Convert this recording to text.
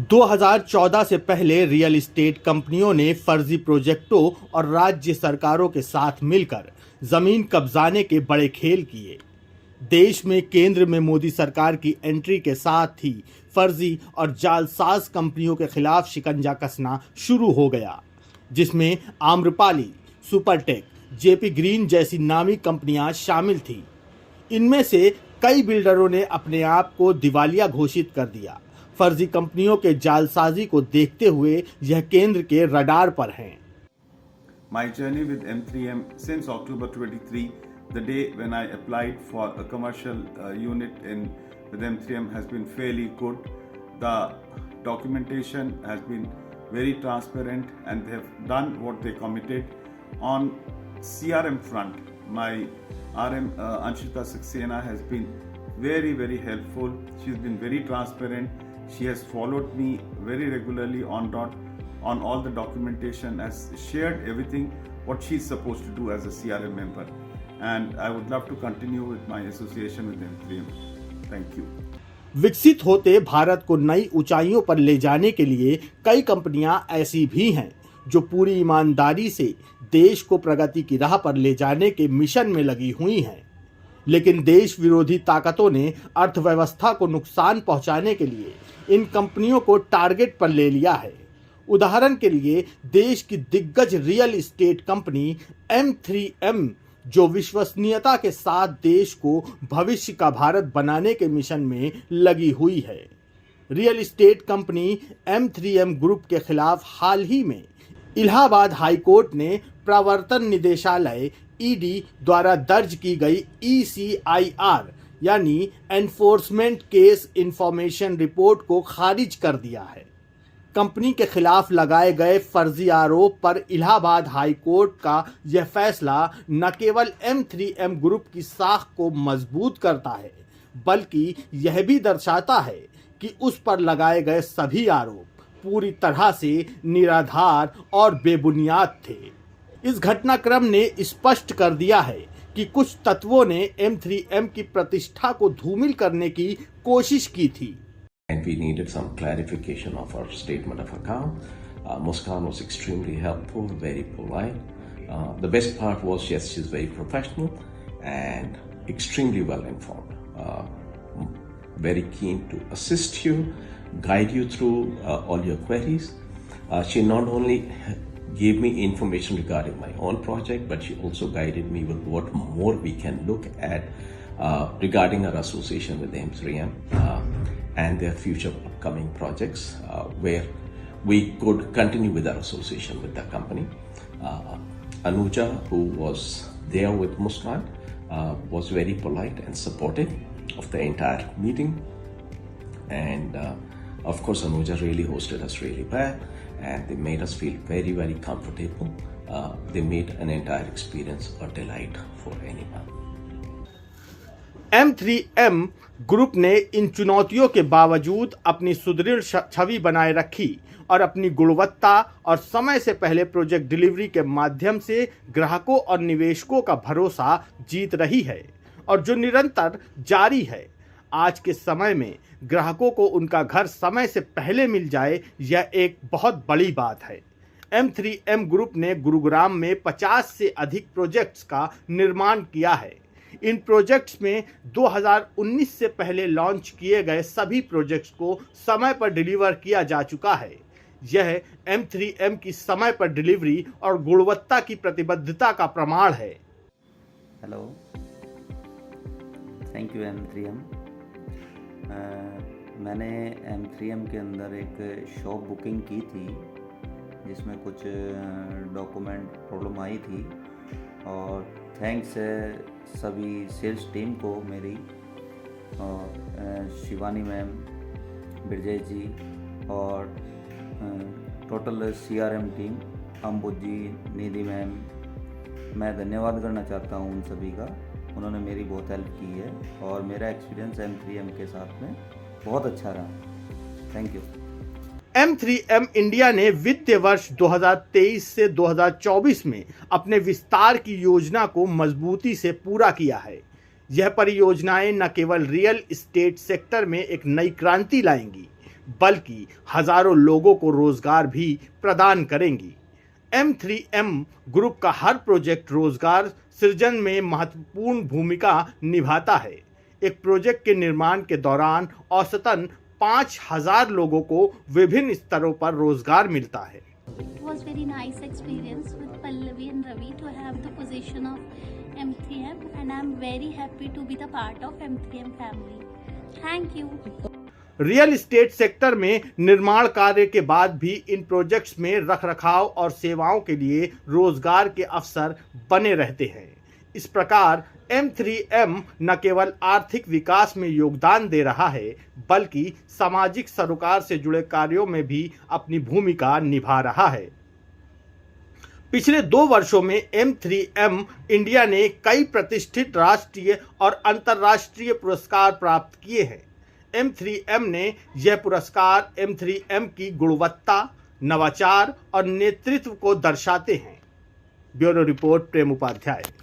2014 से पहले real estate कंपनियों ने फर्जी प्रोजेक्टों और राज्य सरकारों के साथ मिलकर जमीन कब्जाने के बड़े खेल किए। देश में केंद्र में मोदी सरकार की एंट्री के साथ ही फर्जी और जालसाज कंपनियों के खिलाफ शिकंजा कसना शुरू हो गया, जिसमें आम्रपाली, सुपरटेक, जेपी ग्रीन जैसी नामी कंपनियां शामिल थीं। इनमें से कई बिल्डरों ने अपने आप को दिवालिया घोषित कर दिया। फर्जी कंपनियों के जालसाजी को देखते हुए यह केंद्र के रडार पर हैं। My journey with M3M since October 23, the day when I applied for a commercial unit with M3M, has been fairly good. The documentation has been very transparent and they have done what they committed. On CRM front, my RM Anshita Saxena has been very helpful. She's been very transparent. She has followed me very regularly on all the documentation, has shared everything what she's supposed to do as a CRM member, and I would love to continue with my association with M3M. Thank you. विकसित होते भारत को नई ऊंचाइयों पर ले जाने के लिए कई कंपनियां ऐसी भी हैं जो पूरी ईमानदारी से देश को प्रगति की राह पर ले जाने के मिशन में लगी हुई हैं, लेकिन देश विरोधी ताकतों ने अर्थव्यवस्था को नुकसान पहुंचाने के लिए इन कंपनियों को टारगेट पर ले लिया है। उदाहरण के लिए देश की दिग्गज रियल एस्टेट कंपनी M3M, जो विश्वसनीयता के साथ देश को भविष्य का भारत बनाने के मिशन में लगी हुई है। Real estate company M3M group के खिलाफ हाल ही में इलाहाबाद हाई कोर्ट ने प्रवर्तन निदेशालय ED द्वारा दर्ज की गई ECIR यानी एनफोर्समेंट केस इंफॉर्मेशन रिपोर्ट को खारिज कर दिया है। कंपनी के खिलाफ लगाए गए फर्जी आरोप पर इलाहाबाद हाई कोर्ट का यह फैसला न केवल M3M ग्रुप की साख को मजबूत करता है, बल्कि यह भी दर्शाता है कि उस पर लगाए गए सभी आरोप पूरी तरह से निराधार और बेबुनियाद थे। इस घटनाक्रम ने स्पष्ट कर दिया है कि कुछ तत्वों ने M3M की प्रतिष्ठा को धूमिल करने की कोशिश की थी। And we needed some clarification of our statement of account. Muskan was extremely helpful, very polite. The best part was, yes, she's very professional and extremely well informed. Very keen to assist you, guide you through all your queries. She not only gave me information regarding my own project, but she also guided me with what more we can look at regarding our association with M3M and their future upcoming projects, where we could continue with our association with the company. Anuja, who was there with Muskan, was very polite and supportive of the entire meeting, and of course Anuja really hosted us really well, and they made us feel very comfortable. They made an entire experience a delight for anyone. M3M group ने इन चुनौतियों के बावजूद अपनी सुदृढ़ छवि बनाए रखी और अपनी गुणवत्ता और समय से पहले प्रोजेक्ट डिलीवरी के माध्यम से ग्राहकों और निवेशकों का भरोसा जीत रही है, और जो निरंतर जारी है। आज के समय में ग्राहकों को उनका घर समय से पहले मिल जाए, यह एक बहुत बड़ी बात है। M3M ग्रुप ने गुरुग्राम में 50 से अधिक प्रोजेक्ट्स का निर्माण किया है। इन प्रोजेक्ट्स में 2019 से पहले लॉन्च किए गए सभी प्रोजेक्ट्स को समय पर डिलीवर किया जा चुका है। यह M3M की समय पर डिलीवरी और गुणवत्ता की प्रतिबद्धता का प्रमाण है। Hello, thank you M3M। मैंने M3M के अंदर एक शॉप बुकिंग की थी जिसमें कुछ डॉक्यूमेंट प्रॉब्लम आई थी, और थैंक्स है सभी सेल्स टीम को, मेरी और शिवानी मैम, ब्रजेश जी और टोटल CRM टीम, अम्बुज जी, निधि मैम, मैं धन्यवाद करना चाहता हूँ उन सभी का। उन्होंने मेरी बहुत हेल्प की है और मेरा एक्सपीरियंस M3M के साथ में बहुत अच्छा रहा। Thank you. M3M इंडिया ने वित्तीय वर्ष 2023 से 2024 में अपने विस्तार की योजना को मजबूती से पूरा किया है। यह परियोजनाएं न केवल रियल एस्टेट सेक्टर में एक नई क्रांति लाएंगी, बल्कि हजारों लोगों को रोजगार भी प्रदान करेंगी। M3M ग्रुप का हर प्रोजेक्ट रोजगार सृजन में महत्वपूर्ण भूमिका निभाता है। एक प्रोजेक्ट के निर्माण के दौरान औसतन 5,000 लोगों को विभिन्न स्तरों पर रोजगार मिलता है। It was very nice experience with Pallavi and Ravi to have the position of M3M, and I'm very happy to be the part of M3M family. Thank you. Real estate sector में निर्माण कार्य के बाद भी इन projects में रखरखाव और सेवाओं के लिए रोजगार के अवसर बने रहते हैं। इस प्रकार M3M न केवल आर्थिक विकास में योगदान दे रहा है, बल्कि सामाजिक सरोकार से जुड़े कार्यों में भी अपनी भूमिका निभा रहा है। पिछले 2 वर्षों में M3M इंडिया ने कई प्रतिष्ठित राष्ट्रीय और अंतर्राष्ट्रीय पुरस्कार प्राप्त किए हैं। M3M ने यह पुरस्कार M3M की गुणवत्ता, नवाचार और नेतृत्व को दर्शाते हैं। ब्यूरो रिपोर्ट, प्रेम उपाध्याय।